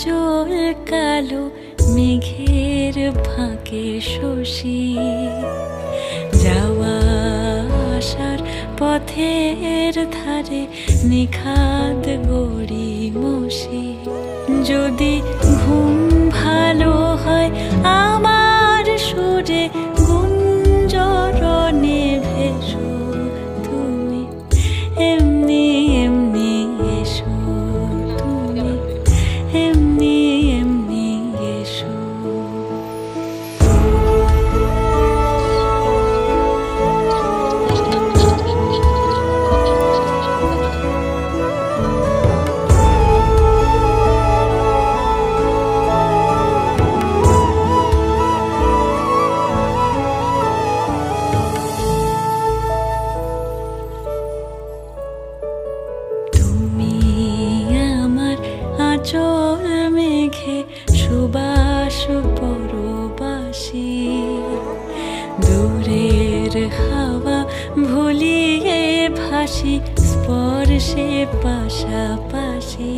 কাজল কালো মেঘের ফাঁকে শশী যাওয়া আসার পথের ধারে নিখাদ গড়ি মশি। যদি ঘুম ভালো হয় আমার সুরে গুঞ্জরণে ভেসো তুমি, এমনি এমনি এসো তুমি, এমনি এমনি এসো। আঁচল মেঘে সুবাস পরবাসী, দূরের হাওয়া ভুলিয়ে ভাসি স্পর্শে পাশাপাশি।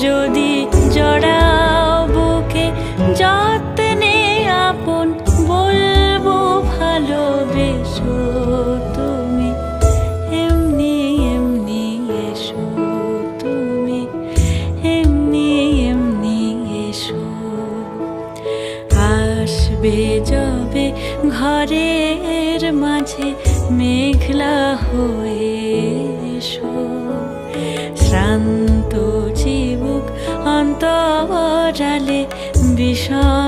যদি জড়াও বুকে যত্নে আপন বলবো ভালোবেসো তুমি, এমনি এমনি এসো তুমি, এমনি এমনি এসো। আসবে যবে ঘরের মাঝে মেঘলা হয়ে এসো, শ্রান্ত চিবুক অন্তরালে বিষণ